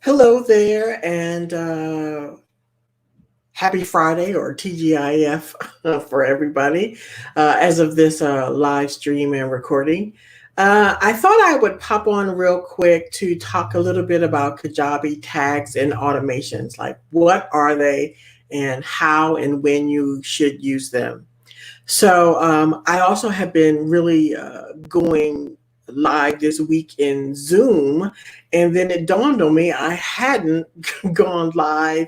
Hello there, and happy Friday or TGIF for everybody as of this live stream and recording. I thought I would pop on real quick to talk a little bit about Kajabi tags and automations. Like, what are they and how and when you should use them? I also have been really going live this week in Zoom, and then it dawned on me I hadn't gone live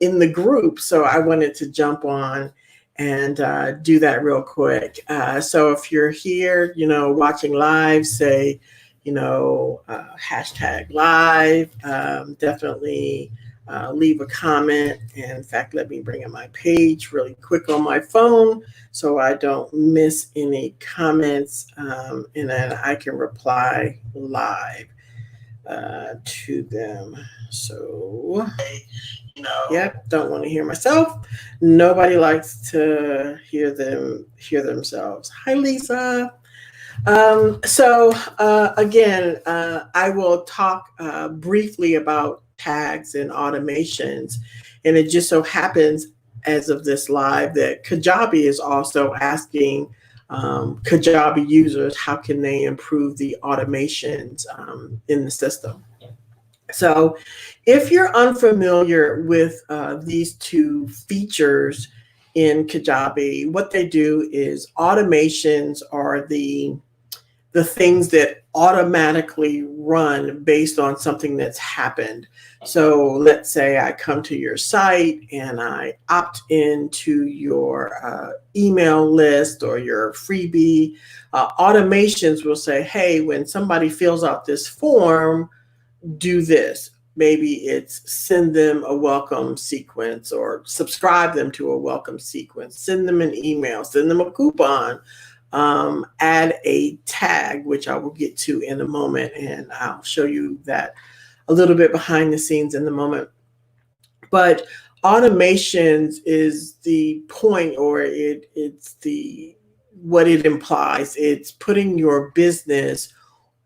in the group, so I wanted to jump on and do that real quick. So if you're here, watching live, say, hashtag live, definitely leave a comment. And in fact, let me bring up my page really quick on my phone so I don't miss any comments, and then I can reply live to them. So, yep, don't want to hear myself. Nobody likes to hear themselves. Hi, Lisa. Again, I will talk briefly about tags and automations. And it just so happens, as of this live, that Kajabi is also asking Kajabi users how can they improve the automations in the system. So if you're unfamiliar with these two features in Kajabi, what they do is automations are the things that automatically run based on something that's happened. So let's say I come to your site and I opt into your email list or your freebie. Automations will say, hey, when somebody fills out this form, do this. Maybe it's send them a welcome sequence or subscribe them to a welcome sequence, send them an email, send them a coupon, add a tag, which I will get to in a moment, and I'll show you that a little bit behind the scenes in the moment. But automations is the point, or it's the what it implies. It's putting your business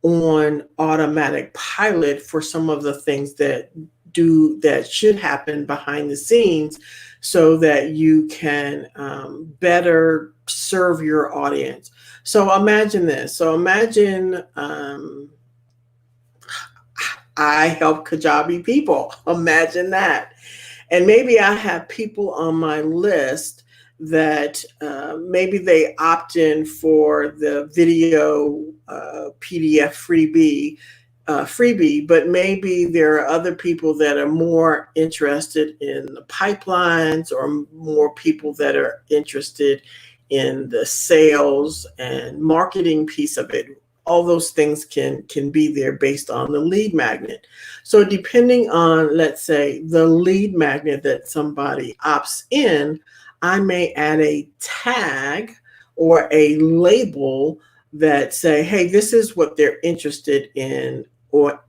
on automatic pilot for some of the things that should happen behind the scenes so that you can better serve your audience. So imagine this. So imagine I help Kajabi people. Imagine that. And maybe I have people on my list that maybe they opt in for the video PDF freebie, but maybe there are other people that are more interested in the pipelines, or more people that are interested in the sales and marketing piece of it. All those things can be there based on the lead magnet. So depending on, let's say, the lead magnet that somebody opts in, I may add a tag or a label that say, hey, this is what they're interested in, or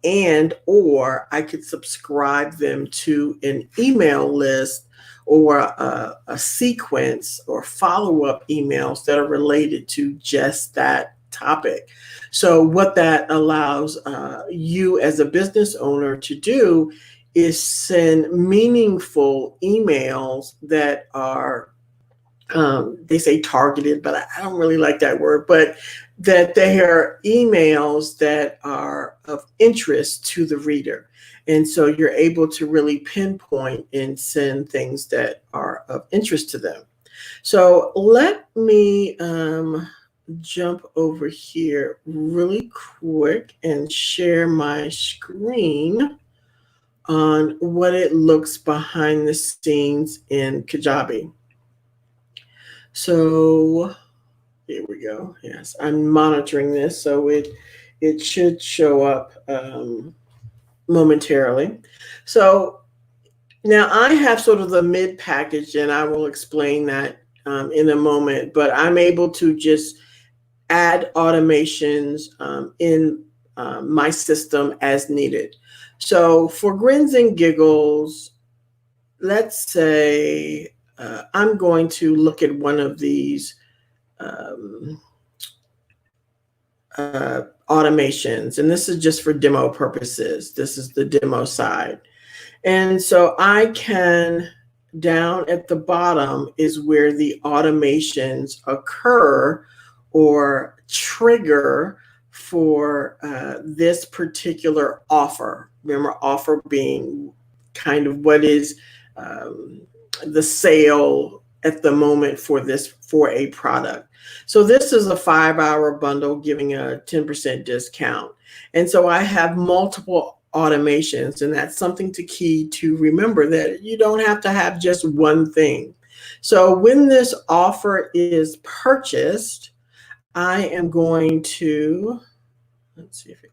I could subscribe them to an email list or a sequence or follow-up emails that are related to just that topic. So what that allows you as a business owner to do is send meaningful emails that are, they say targeted, but I don't really like that word, but that they are emails that are of interest to the reader. And so you're able to really pinpoint and send things that are of interest to them. So let me jump over here really quick and share my screen on what it looks behind the scenes in Kajabi. So here we go. Yes, I'm monitoring this, so it should show up momentarily. So now I have sort of the mid package, and I will explain that in a moment, but I'm able to just add automations in my system as needed. So for grins and giggles, let's say I'm going to look at one of these automations, and this is just for demo purposes. This is the demo side. And so I can, down at the bottom is where the automations occur or trigger for this particular offer. Remember, offer being kind of what is the sale at the moment for a product. So this is a 5-hour bundle giving a 10% discount. And so I have multiple automations, and that's something to remember, that you don't have to have just one thing. So when this offer is purchased, I am going to, let's see if it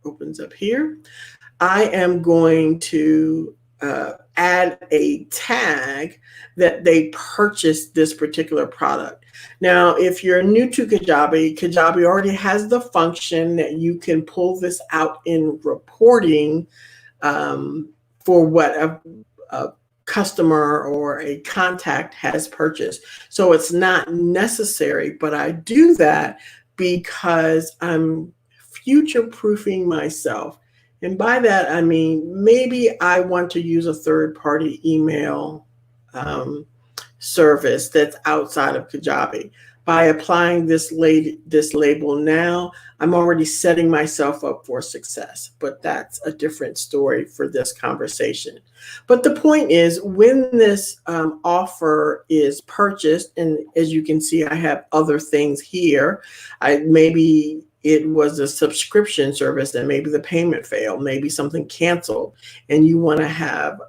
opens up here. I am going to add a tag that they purchased this particular product. Now, if you're new to Kajabi, Kajabi already has the function that you can pull this out in reporting for what a customer or a contact has purchased. So it's not necessary, but I do that because I'm future-proofing myself. And by that, I mean, maybe I want to use a third-party email service that's outside of Kajabi. By applying this label now, I'm already setting myself up for success, but that's a different story for this conversation. But the point is, when this offer is purchased, and as you can see, I have other things here. Maybe it was a subscription service and maybe the payment failed, maybe something canceled, and you want to have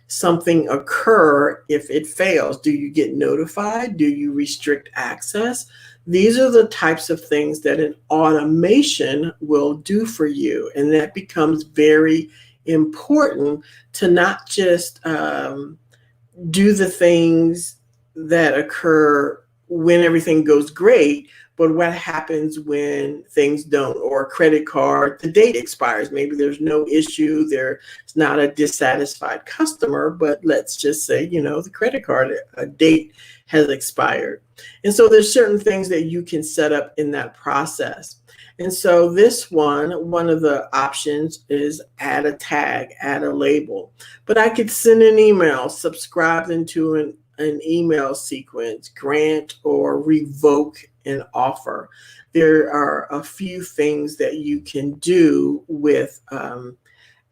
something occur if it fails. Do you get notified? Do you restrict access? These are the types of things that an automation will do for you. And that becomes very important to not just do the things that occur when everything goes great, but what happens when things don't, or a credit card, the date expires. Maybe there's no issue, there's not a dissatisfied customer, but let's just say, the credit card date has expired. And so there's certain things that you can set up in that process. And so this one of the options is add a tag, add a label. But I could send an email, subscribe into an email sequence, grant or revoke an offer. There are a few things that you can do with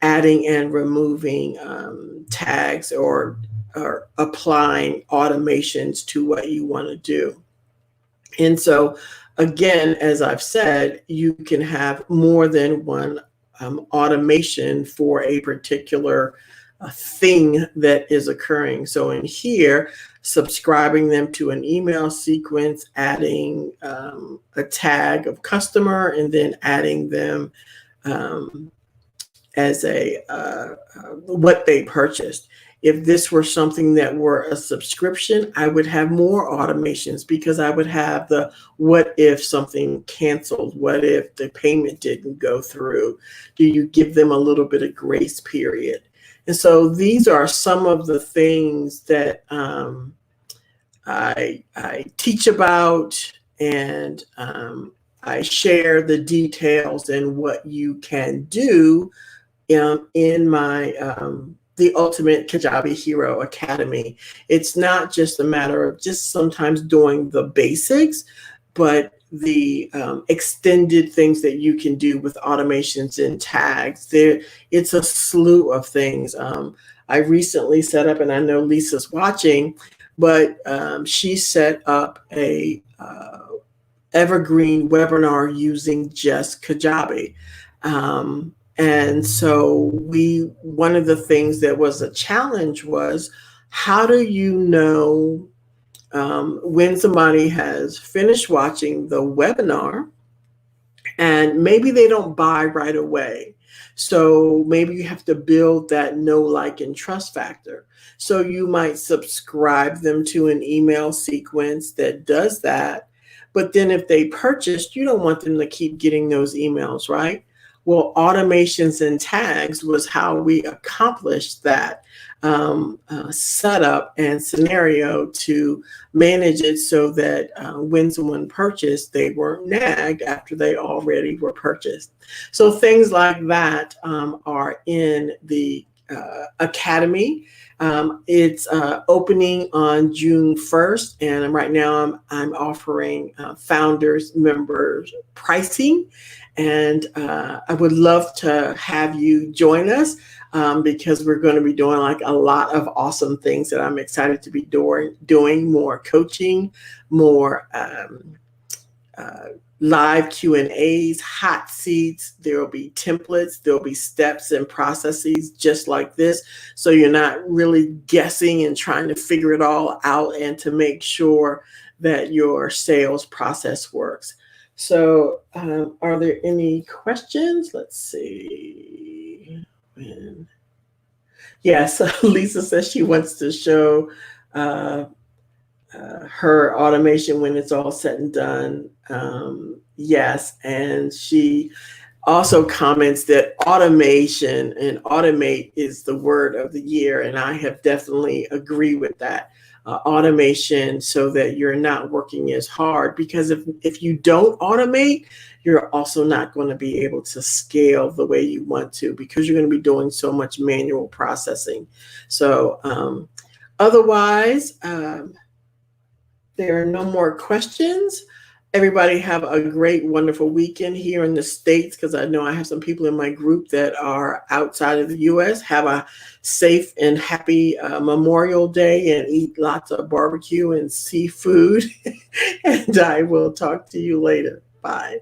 adding and removing tags or applying automations to what you want to do. And so, again, as I've said, you can have more than one automation for a particular thing that is occurring. So in here, subscribing them to an email sequence, adding a tag of customer, and then adding them as what they purchased. If this were something that were a subscription, I would have more automations, because I would have the what if something canceled, what if the payment didn't go through? Do you give them a little bit of grace period? And so these are some of the things that I teach about, and I share the details and what you can do in my the Ultimate Kajabi Hero Academy. It's not just a matter of just sometimes doing the basics, but the extended things that you can do with automations and tags. It's a slew of things. I recently set up, and I know Lisa's watching, but she set up a evergreen webinar using just Kajabi. And so one of the things that was a challenge was, how do you know when somebody has finished watching the webinar and maybe they don't buy right away? So maybe you have to build that know, like, and trust factor. So you might subscribe them to an email sequence that does that. But then if they purchased, you don't want them to keep getting those emails, right? Well, automations and tags was how we accomplished that setup and scenario to manage it so that when someone purchased, they weren't nagged after they already were purchased. So things like that are in the academy. It's opening on June 1st, and right now I'm offering founders members pricing, and I would love to have you join us because we're going to be doing like a lot of awesome things that I'm excited to be doing more coaching, more uh, live Q&As, hot seats. There will be templates. There will be steps and processes just like this. So you're not really guessing and trying to figure it all out, and to make sure that your sales process works. So are there any questions? Let's see. Yes, Lisa says she wants to show uh, her automation when it's all said and done. Yes, and she also comments that automation and automate is the word of the year, and I have definitely agree with that. Automation so that you're not working as hard, because if you don't automate, you're also not going to be able to scale the way you want to, because you're going to be doing so much manual processing. So otherwise, there are no more questions. Everybody have a great, wonderful weekend here in the States, because I know I have some people in my group that are outside of the U.S. Have a safe and happy Memorial Day, and eat lots of barbecue and seafood. And I will talk to you later. Bye.